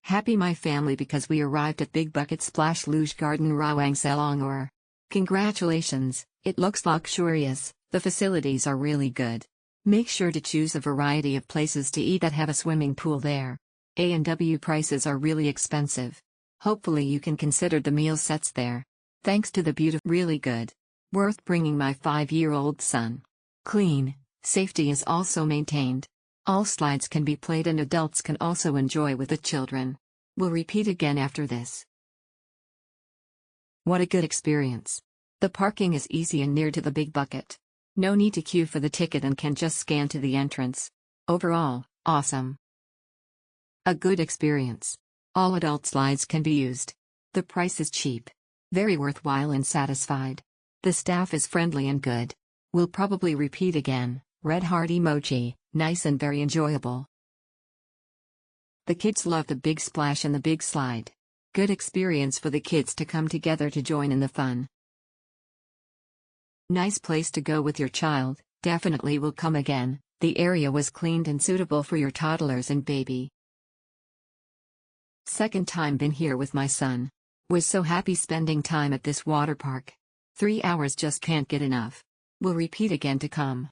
Happy my family because we arrived at Big Bucket Splash Luge Garden Rawang Selangor. Congratulations, it looks luxurious, the facilities are really good. Make sure to choose a variety of places to eat that have a swimming pool there. A&W prices are really expensive. Hopefully you can consider the meal sets there. Thanks to the beautiful, really good. Worth bringing my 5-year-old son. Clean, safety is also maintained. All slides can be played and adults can also enjoy with the children. We'll repeat again after this. What a good experience. The parking is easy and near to the Big Bucket. No need to queue for the ticket and can just scan to the entrance. Overall, awesome. A good experience. All adult slides can be used. The price is cheap. Very worthwhile and satisfied. The staff is friendly and good. We'll probably repeat again. Red heart emoji, nice and very enjoyable. The kids love the big splash and the big slide. Good experience for the kids to come together to join in the fun. Nice place to go with your child, definitely will come again. The area was cleaned and suitable for your toddlers and baby. Second time been here with my son. Was so happy spending time at this water park. 3 hours just can't get enough. We'll repeat again to come.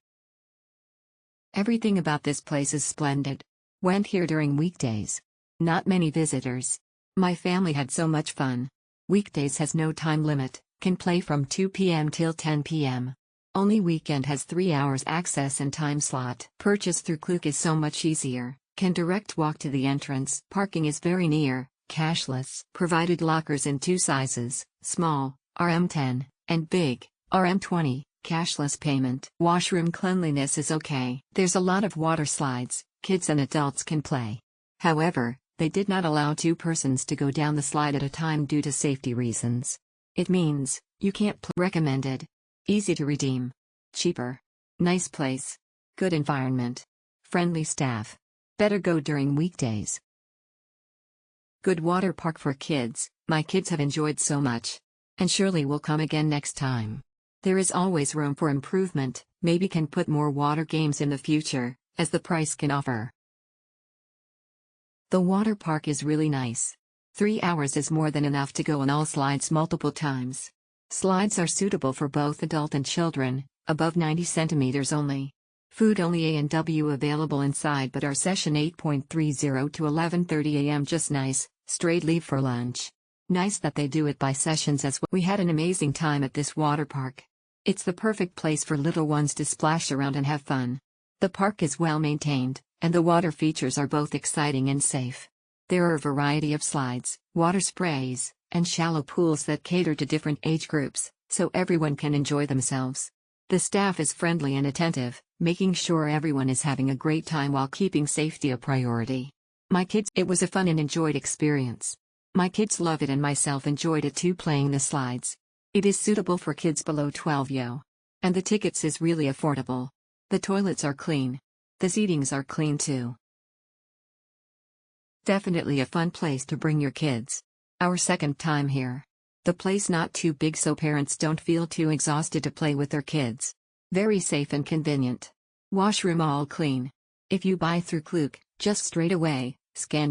Everything about this place is splendid. Went here during weekdays. Not many visitors. My family had so much fun. Weekdays has no time limit, can play from 2 p.m. till 10 p.m. Only weekend has 3 hours access and time slot. Purchase through Klook is so much easier, can direct walk to the entrance. Parking is very near, cashless. Provided lockers in 2 sizes, small, RM10, and big, RM20. Cashless payment. Washroom cleanliness is okay. There's a lot of water slides, kids and adults can play. However, they did not allow 2 persons to go down the slide at a time due to safety reasons. It means, you can't recommended. Easy to redeem. Cheaper. Nice place. Good environment. Friendly staff. Better go during weekdays. Good water park for kids. My kids have enjoyed so much. And surely will come again next time. There is always room for improvement, maybe can put more water games in the future, as the price can offer. The water park is really nice. 3 hours is more than enough to go on all slides multiple times. Slides are suitable for both adult and children, above 90 centimeters only. Food only A&W available inside but our session 8.30 to 11:30 am just nice, straight leave for lunch. Nice that they do it by sessions as well. We had an amazing time at this water park. It's the perfect place for little ones to splash around and have fun. The park is well maintained, and the water features are both exciting and safe. There are a variety of slides, water sprays, and shallow pools that cater to different age groups, so everyone can enjoy themselves. The staff is friendly and attentive, making sure everyone is having a great time while keeping safety a priority. It was a fun and enjoyed experience. My kids love it and myself enjoyed it too playing the slides. It is suitable for kids below 12 yo. And the tickets is really affordable. The toilets are clean. The seatings are clean too. Definitely a fun place to bring your kids. Our second time here. The place not too big so parents don't feel too exhausted to play with their kids. Very safe and convenient. Washroom all clean. If you buy through Klook, just straight away, scan your